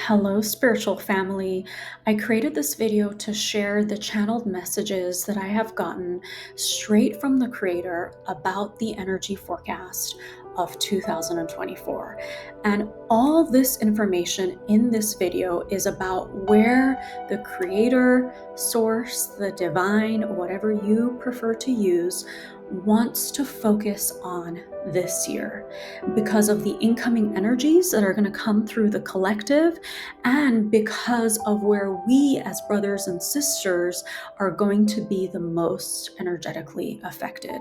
Hello, spiritual family. I created this video to share the channeled messages that I have gotten straight from the creator about the energy forecast of 2024. And all this information in this video is about where the creator, source, the divine, whatever you prefer to use, wants to focus on this year because of the incoming energies that are going to come through the collective and because of where we as brothers and sisters are going to be the most energetically affected.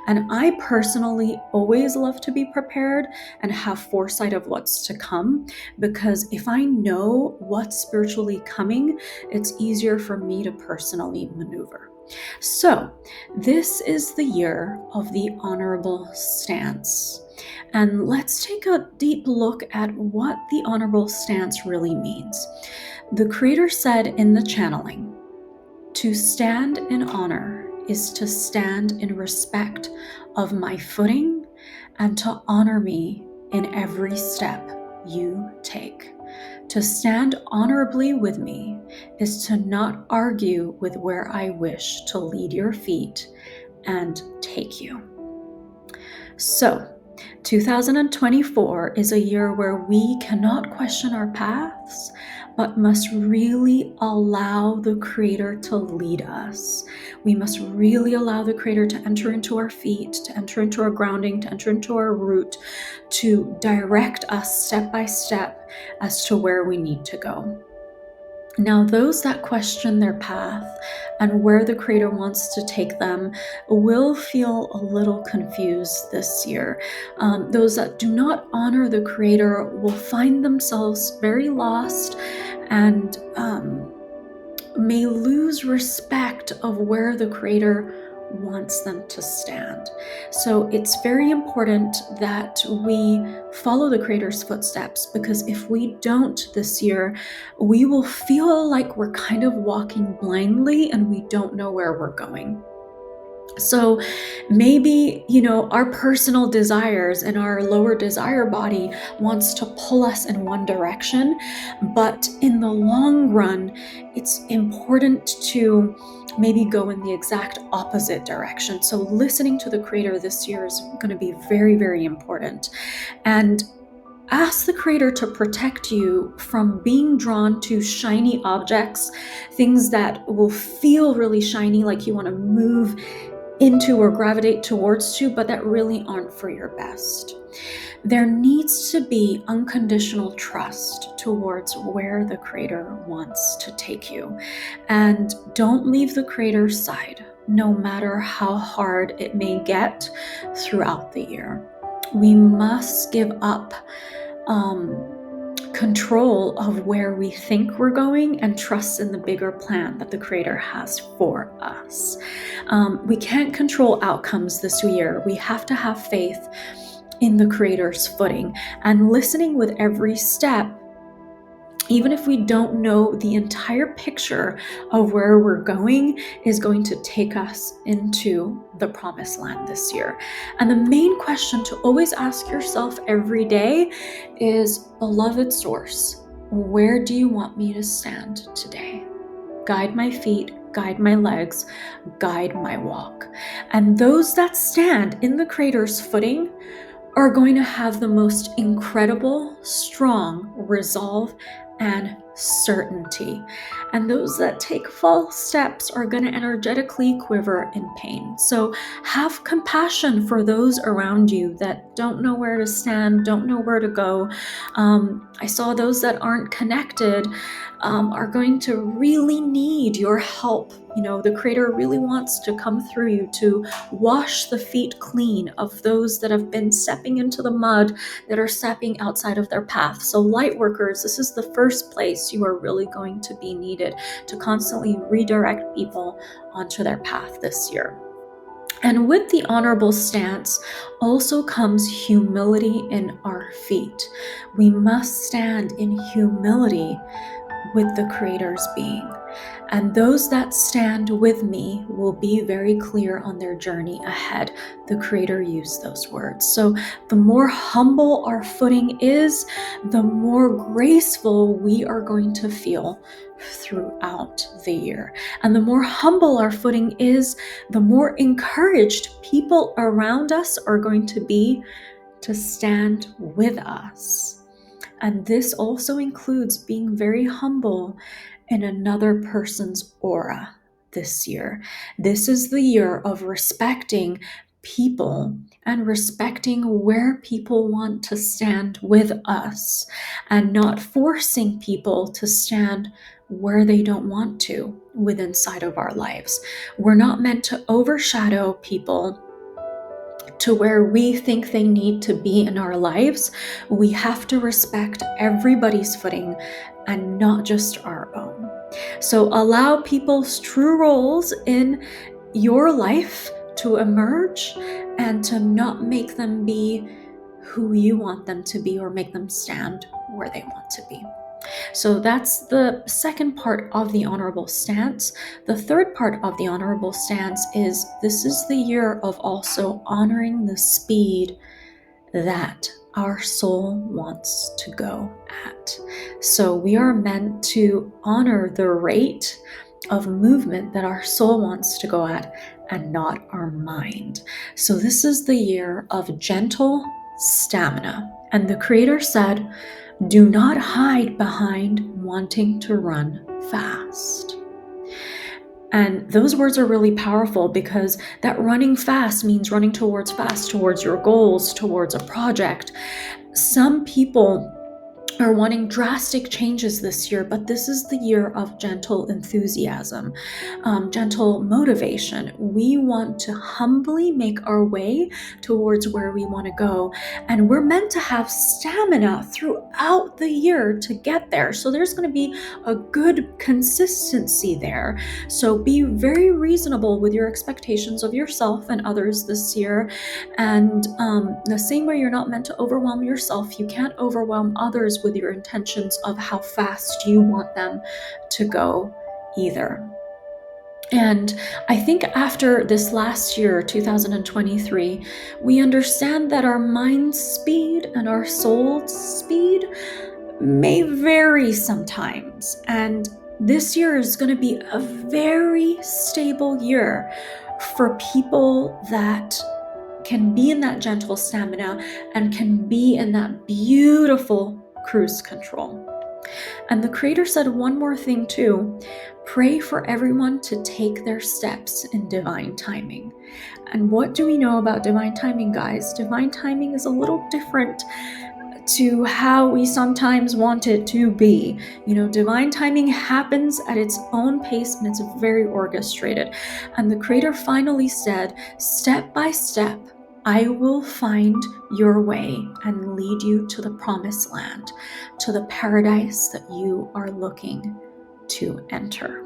And I personally always love to be prepared and have foresight of what's to come, because if I know what's spiritually coming, it's easier for me to personally maneuver. So, this is the year of the honorable stance. And let's take a deep look at what the honorable stance really means. The creator said in the channeling, to stand in honor is to stand in respect of my footing and to honor me in every step you take. To stand honorably with me is to not argue with where I wish to lead your feet and take you. So, 2024 is a year where we cannot question our paths, but must really allow the Creator to lead us. We must really allow the Creator to enter into our feet, to enter into our grounding, to enter into our root, to direct us step by step as to where we need to go. Now, those that question their path and where the Creator wants to take them will feel a little confused this year. Those that do not honor the Creator will find themselves very lost and may lose respect of where the Creator wants them to stand. So it's very important that we follow the Creator's footsteps, because if we don't this year, we will feel like we're kind of walking blindly and we don't know where we're going. So maybe, our personal desires and our lower desire body wants to pull us in one direction, but in the long run, it's important to maybe go in the exact opposite direction. So listening to the Creator this year is going to be very, very important. And ask the Creator to protect you from being drawn to shiny objects, things that will feel really shiny, like you want to move into or gravitate towards to, but that really aren't for your best. There needs to be unconditional trust towards where the Creator wants to take you. And don't leave the Creator's side, no matter how hard it may get throughout the year. We must give up control of where we think we're going and trust in the bigger plan that the Creator has for us. We can't control outcomes this year. We have to have faith in the Creator's footing and listening with every step. Even if we don't know the entire picture of where we're going, is going to take us into the promised land this year. And the main question to always ask yourself every day is, beloved source, where do you want me to stand today? Guide my feet, guide my legs, guide my walk. And those that stand in the Creator's footing are going to have the most incredible, strong resolve and certainty. And those that take false steps are going to energetically quiver in pain. So have compassion for those around you that don't know where to stand, don't know where to go. I saw those that aren't connected are going to really need your help. The Creator really wants to come through you to wash the feet clean of those that have been stepping into the mud, that are stepping outside of their path. So light workers, this is the first place you are really going to be needed to constantly redirect people onto their path this year. And with the honorable stance also comes humility in our feet. We must stand in humility with the Creator's being. And those that stand with me will be very clear on their journey ahead. The Creator used those words. So the more humble our footing is, the more graceful we are going to feel throughout the year. And the more humble our footing is, the more encouraged people around us are going to be to stand with us. And this also includes being very humble in another person's aura this year. This is the year of respecting people and respecting where people want to stand with us and not forcing people to stand where they don't want to within inside of our lives. We're not meant to overshadow people to where we think they need to be in our lives. We have to respect everybody's footing and not just our own. So allow people's true roles in your life to emerge and to not make them be who you want them to be or make them stand where they want to be. So that's the second part of the honorable stance. The third part of the honorable stance is this is the year of also honoring the speed that our soul wants to go at. So we are meant to honor the rate of movement that our soul wants to go at and not our mind. So this is the year of gentle stamina. And the Creator said, do not hide behind wanting to run fast. And those words are really powerful because that running fast means running towards your goals, towards a project. Some people are wanting drastic changes this year, but this is the year of gentle enthusiasm, gentle motivation. We want to humbly make our way towards where we want to go, and we're meant to have stamina throughout the year to get there. So there's going to be a good consistency there. So be very reasonable with your expectations of yourself and others this year. And the same way you're not meant to overwhelm yourself, you can't overwhelm others with your intentions of how fast you want them to go either. And I think after this last year, 2023, we understand that our mind's speed and our soul's speed may vary sometimes. And this year is going to be a very stable year for people that can be in that gentle stamina and can be in that beautiful cruise control. And the Creator said one more thing too. Pray for everyone to take their steps in divine timing. And what do we know about divine timing, guys? Divine timing is a little different to how we sometimes want it to be. Divine timing happens at its own pace and it's very orchestrated. And the Creator finally said, step by step, I will find your way and lead you to the promised land, to the paradise that you are looking to enter.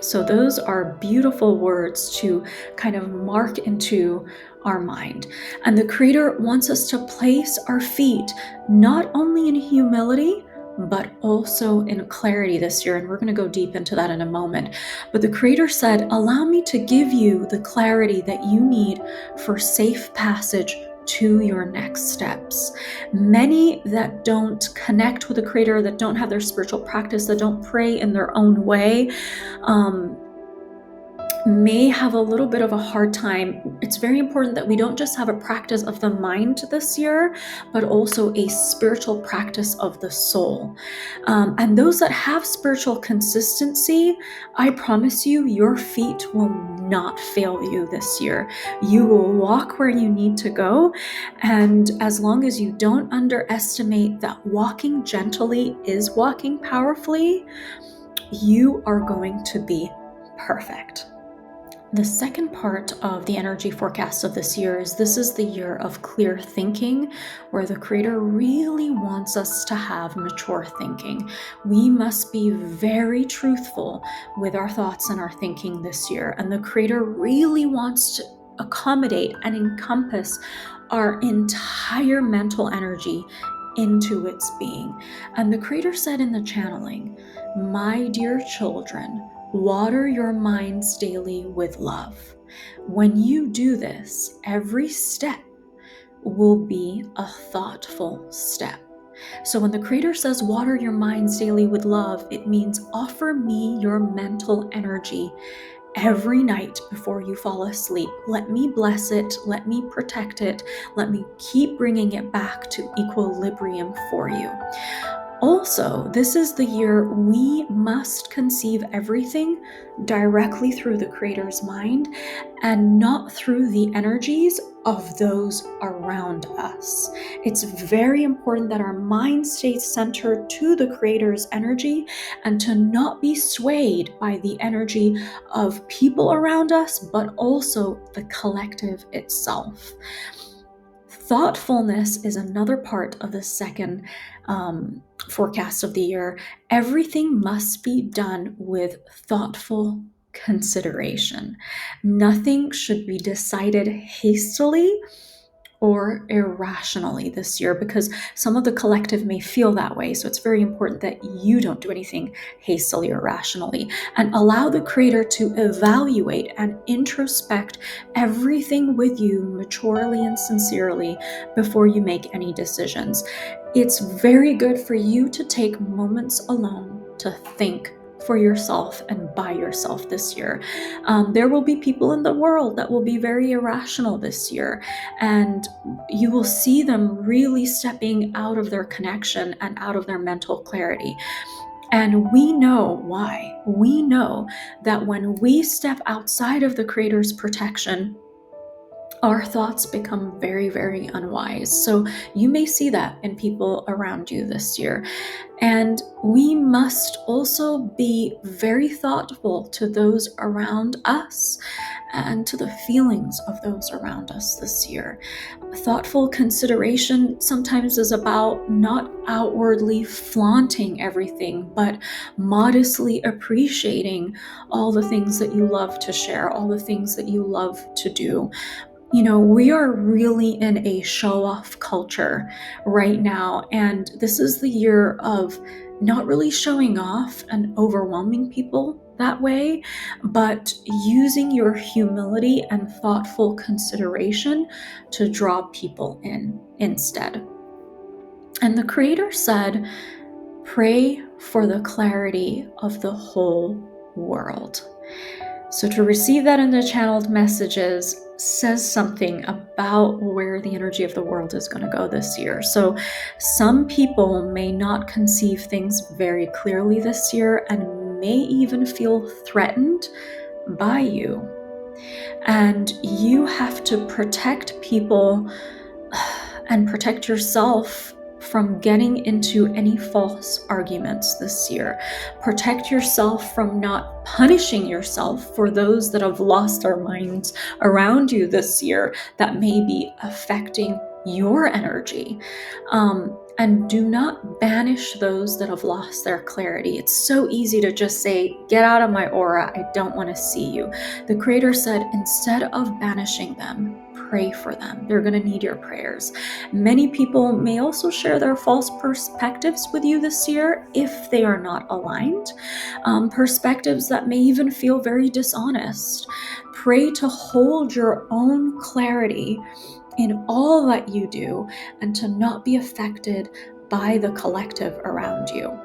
So those are beautiful words to kind of mark into our mind. And the Creator wants us to place our feet not only in humility, but also in clarity this year. And we're going to go deep into that in a moment. But the Creator said, allow me to give you the clarity that you need for safe passage to your next steps. Many that don't connect with the Creator, that don't have their spiritual practice, that don't pray in their own way, may have a little bit of a hard time. It's very important that we don't just have a practice of the mind this year, but also a spiritual practice of the soul. And those that have spiritual consistency, I promise you, your feet will not fail you this year. You will walk where you need to go. And as long as you don't underestimate that walking gently is walking powerfully, you are going to be perfect. The second part of the energy forecast of this year is this is the year of clear thinking, where the Creator really wants us to have mature thinking. We must be very truthful with our thoughts and our thinking this year. And the Creator really wants to accommodate and encompass our entire mental energy into its being. And the Creator said in the channeling, my dear children, Water your minds daily with love. When you do this, every step will be a thoughtful step. So when the Creator says water your minds daily with love, it means offer me your mental energy every night before you fall asleep. Let me bless it. Let me protect it. Let me keep bringing it back to equilibrium for you. Also, this is the year we must conceive everything directly through the Creator's mind and not through the energies of those around us. It's very important that our mind stays centered to the Creator's energy and to not be swayed by the energy of people around us, but also the collective itself. Thoughtfulness is another part of the second forecast of the year. Everything must be done with thoughtful consideration. Nothing should be decided hastily or irrationally this year, because some of the collective may feel that way. So it's very important that you don't do anything hastily or rationally, and allow the Creator to evaluate and introspect everything with you maturely and sincerely before you make any decisions. It's very good for you to take moments alone to think for yourself and by yourself this year. There will be people in the world that will be very irrational this year, and you will see them really stepping out of their connection and out of their mental clarity. And we know why. We know that when we step outside of the Creator's protection, our thoughts become very, very unwise. So you may see that in people around you this year. And we must also be very thoughtful to those around us and to the feelings of those around us this year. Thoughtful consideration sometimes is about not outwardly flaunting everything, but modestly appreciating all the things that you love to share, all the things that you love to do. You know, we are really in a show-off culture right now, and this is the year of not really showing off and overwhelming people that way, but using your humility and thoughtful consideration to draw people in instead. And the Creator said, pray for the clarity of the whole world. So to receive that in the channeled messages says something about where the energy of the world is going to go this year. So some people may not conceive things very clearly this year and may even feel threatened by you. And you have to protect people and protect yourself from getting into any false arguments this year. Protect yourself from not punishing yourself for those that have lost their minds around you this year that may be affecting your energy. And do not banish those that have lost their clarity. It's so easy to just say, get out of my aura, I don't want to see you. The Creator said, instead of banishing them, pray for them. They're going to need your prayers. Many people may also share their false perspectives with you this year if they are not aligned. Perspectives that may even feel very dishonest. Pray to hold your own clarity in all that you do and to not be affected by the collective around you.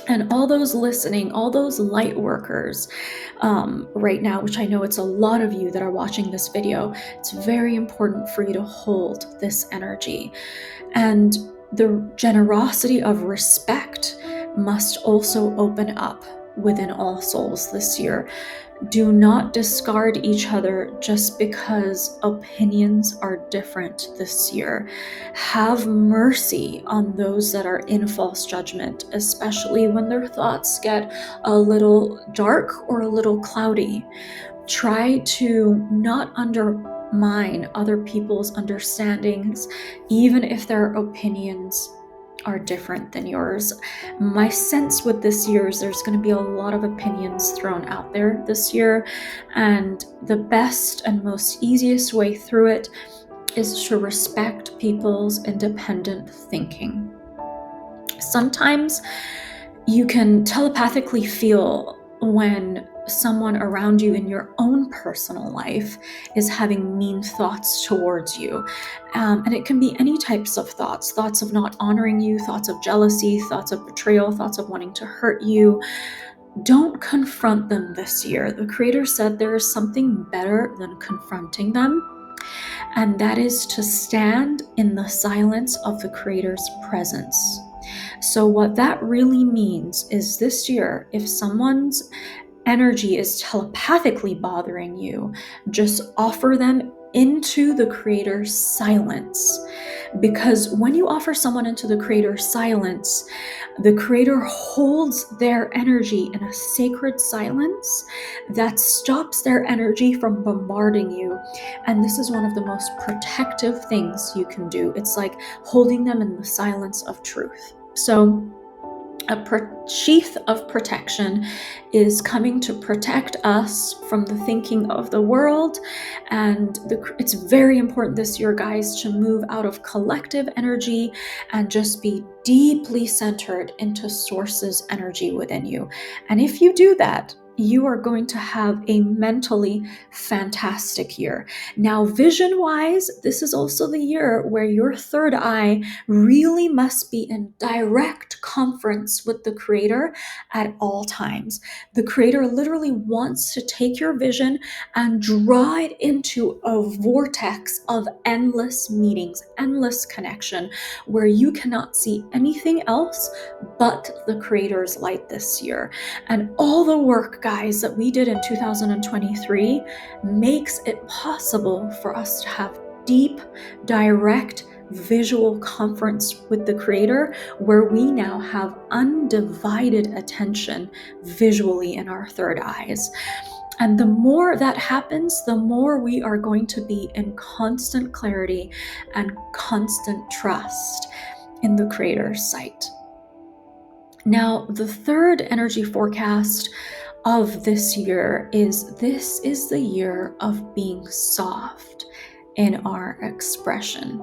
And all those listening, all those light workers right now, which I know it's a lot of you that are watching this video, it's very important for you to hold this energy. And the generosity of respect must also open up within all souls this year. Do not discard each other just because opinions are different this year. Have mercy on those that are in false judgment, especially when their thoughts get a little dark or a little cloudy. Try to not undermine other people's understandings, even if their opinions are different than yours. My sense with this year is there's going to be a lot of opinions thrown out there this year, and the best and most easiest way through it is to respect people's independent thinking. Sometimes you can telepathically feel when someone around you in your own personal life is having mean thoughts towards you. And it can be any types of thoughts of not honoring you, thoughts of jealousy, thoughts of betrayal, thoughts of wanting to hurt you. Don't confront them this year. The Creator said there is something better than confronting them, and that is to stand in the silence of the Creator's presence. So what that really means is this year, if someone's energy is telepathically bothering you, just offer them into the Creator's silence. Because when you offer someone into the Creator's silence, the Creator holds their energy in a sacred silence that stops their energy from bombarding you. And this is one of the most protective things you can do. It's like holding them in the silence of truth. So a sheath of protection is coming to protect us from the thinking of the world. And it's very important this year, guys, to move out of collective energy and just be deeply centered into Source's energy within you. And if you do that, you are going to have a mentally fantastic year. Now, vision-wise, this is also the year where your third eye really must be in direct conference with the Creator at all times. The Creator literally wants to take your vision and draw it into a vortex of endless meetings, endless connection, where you cannot see anything else but the Creator's light this year. And all the work, guys, that we did in 2023 makes it possible for us to have deep, direct, visual conference with the Creator, where we now have undivided attention visually in our third eyes. And the more that happens, the more we are going to be in constant clarity and constant trust in the Creator's sight. Now, the third energy forecast of this year is the year of being soft in our expression.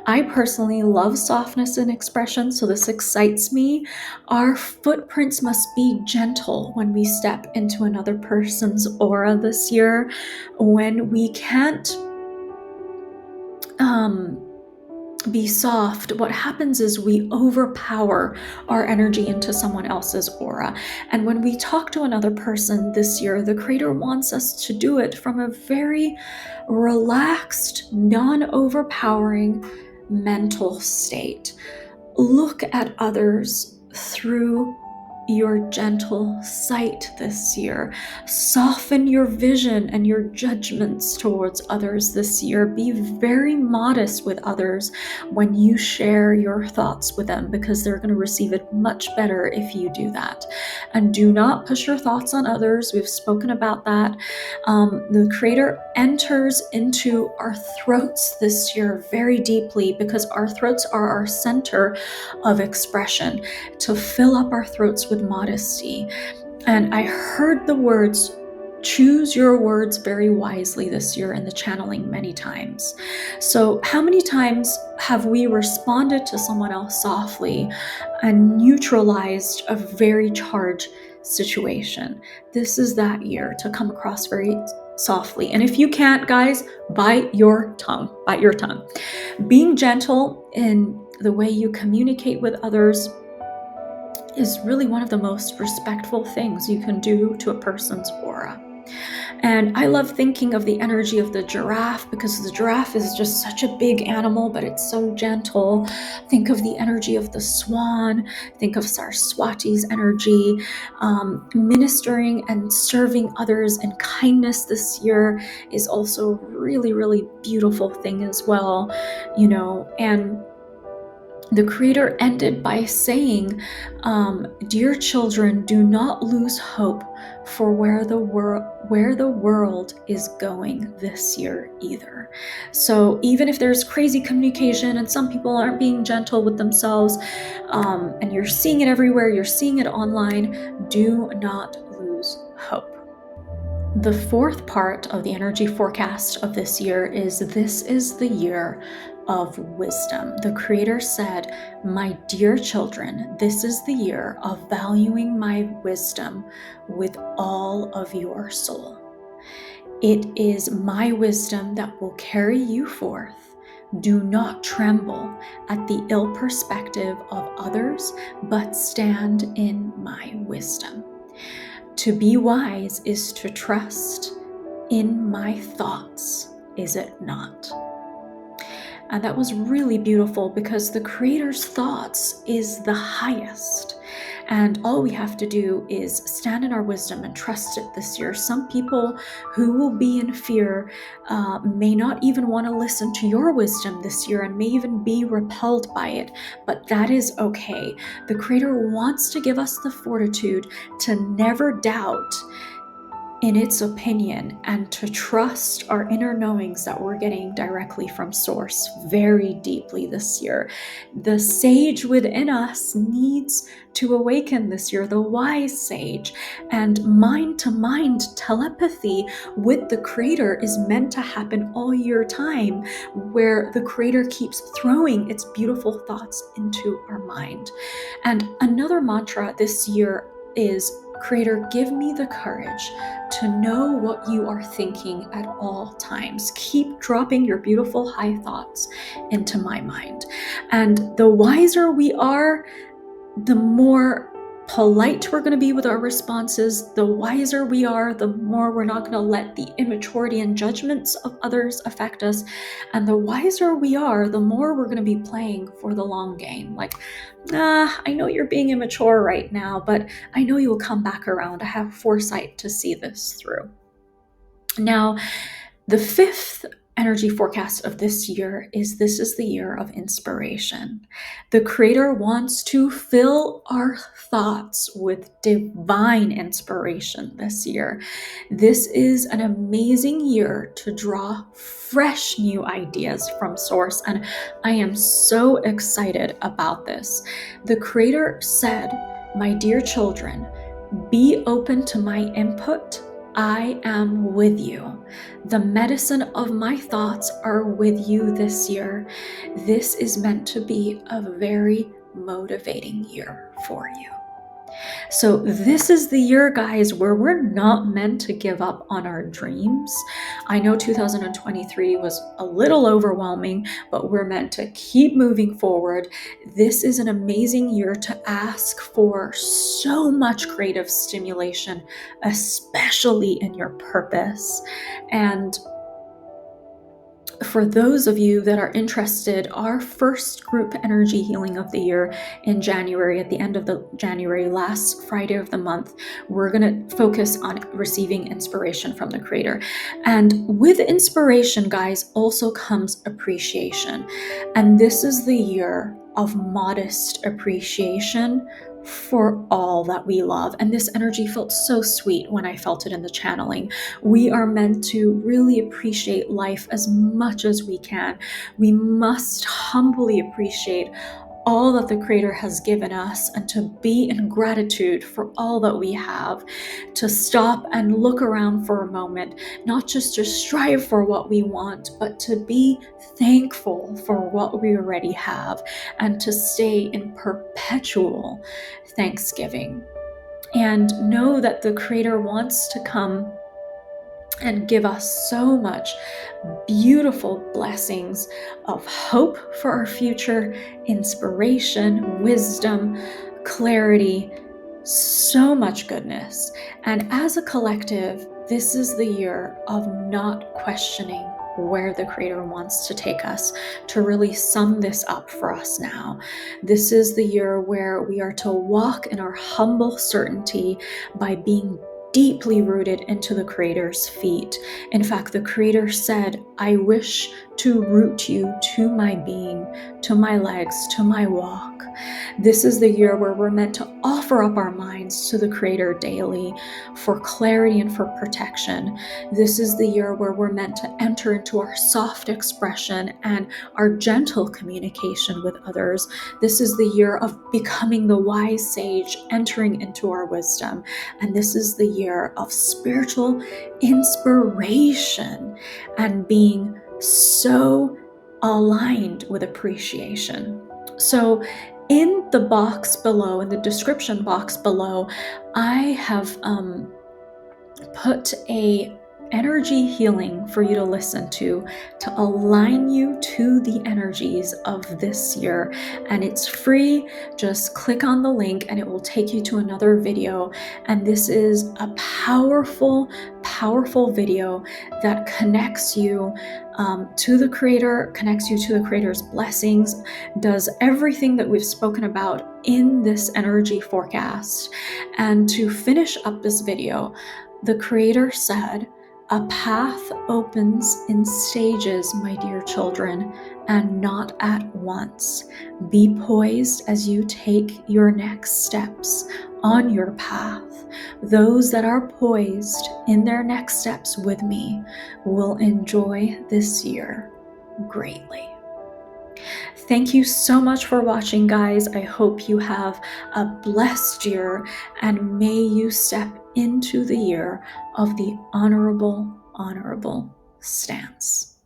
I personally love softness in expression, so this excites me. Our footprints must be gentle when we step into another person's aura this year. When we can't be soft, what happens is we overpower our energy into someone else's aura. And when we talk to another person this year, the Creator wants us to do it from a very relaxed, non-overpowering mental state. Look at others through your gentle sight this year. Soften your vision and your judgments towards others this year. Be very modest with others when you share your thoughts with them, because they're going to receive it much better if you do that. And do not push your thoughts on others. We've spoken about that. The Creator enters into our throats this year very deeply, because our throats are our center of expression, to fill up our throats with modesty. And I heard the words, choose your words very wisely this year in the channeling many times. So how many times have we responded to someone else softly and neutralized a very charged situation? This is that year to come across very softly. And if you can't, guys, bite your tongue. Bite your tongue. Being gentle in the way you communicate with others is really one of the most respectful things you can do to a person's aura. And I love thinking of the energy of the giraffe, because the giraffe is just such a big animal, but it's so gentle. Think of the energy of the swan. Think of Saraswati's energy. Ministering and serving others in kindness this year is also a really, really beautiful thing as well, and the Creator ended by saying, dear children, do not lose hope for where the world is going this year either. So even if there's crazy communication and some people aren't being gentle with themselves, and you're seeing it everywhere, you're seeing it online, do not lose hope. The fourth part of the energy forecast of this year is the year of wisdom. The Creator said, "My dear children, this is the year of valuing my wisdom with all of your soul. It is my wisdom that will carry you forth. Do not tremble at the ill perspective of others, but stand in my wisdom. To be wise is to trust in my thoughts, is it not?" And that was really beautiful because the Creator's thoughts is the highest. And all we have to do is stand in our wisdom and trust it this year. Some people who will be in fear may not even want to listen to your wisdom this year and may even be repelled by it, but that is okay. The Creator wants to give us the fortitude to never doubt in its opinion and to trust our inner knowings that we're getting directly from Source very deeply this year. The sage within us needs to awaken this year, the wise sage, and mind-to-mind telepathy with the Creator is meant to happen all year time, where the Creator keeps throwing its beautiful thoughts into our mind. And another mantra this year is, "Creator, give me the courage to know what you are thinking at all times. Keep dropping your beautiful high thoughts into my mind." And the wiser we are, the more polite we're going to be with our responses. The wiser we are, the more we're not going to let the immaturity and judgments of others affect us. And the wiser we are, the more we're going to be playing for the long game. Like, I know you're being immature right now, but I know you'll come back around. I have foresight to see this through. Now, the fifth energy forecast of this year is, this is the year of inspiration. The Creator wants to fill our thoughts with divine inspiration this year. This is an amazing year to draw fresh new ideas from Source, and I am so excited about this. The Creator said, "My dear children, be open to my input. I am with you. The medicine of my thoughts are with you this year." This is meant to be a very motivating year for you. So this is the year, guys, where we're not meant to give up on our dreams. I know 2023 was a little overwhelming, but we're meant to keep moving forward. This is an amazing year to ask for so much creative stimulation, especially in your purpose. And for those of you that are interested, our first group energy healing of the year in January, at the end of the January, last Friday of the month, we're going to focus on receiving inspiration from the Creator. And with inspiration, guys, also comes appreciation. And this is the year of modest appreciation for all that we love. And this energy felt so sweet when I felt it in the channeling. We are meant to really appreciate life as much as we can. We must humbly appreciate all that the Creator has given us and to be in gratitude for all that we have, to stop and look around for a moment, not just to strive for what we want, but to be thankful for what we already have and to stay in perpetual thanksgiving. And know that the Creator wants to come and give us so much beautiful blessings of hope for our future, inspiration, wisdom, clarity, so much goodness. And as a collective, this is the year of not questioning where the Creator wants to take us. To really sum this up for us now, this is the year where we are to walk in our humble certainty by being deeply rooted into the Creator's feet. In fact, the Creator said, "I wish to root you to my being, to my legs, to my walk." This is the year where we're meant to offer up our minds to the Creator daily for clarity and for protection. This is the year where we're meant to enter into our soft expression and our gentle communication with others. This is the year of becoming the wise sage, entering into our wisdom. And this is the year of spiritual inspiration and being so aligned with appreciation. So in the box below, in the description box below, I have put a energy healing for you to listen to align you to the energies of this year, and it's free. Just click on the link and it will take you to another video, and this is a powerful video that connects you to the creator, connects you to the creator's blessings, does everything that we've spoken about in this energy forecast. And to finish up this video, the creator said, "A path opens in stages, my dear children, and not at once. Be poised as you take your next steps on your path. Those that are poised in their next steps with me will enjoy this year greatly." Thank you so much for watching, guys. I hope you have a blessed year, and may you step into the year of the honorable stance.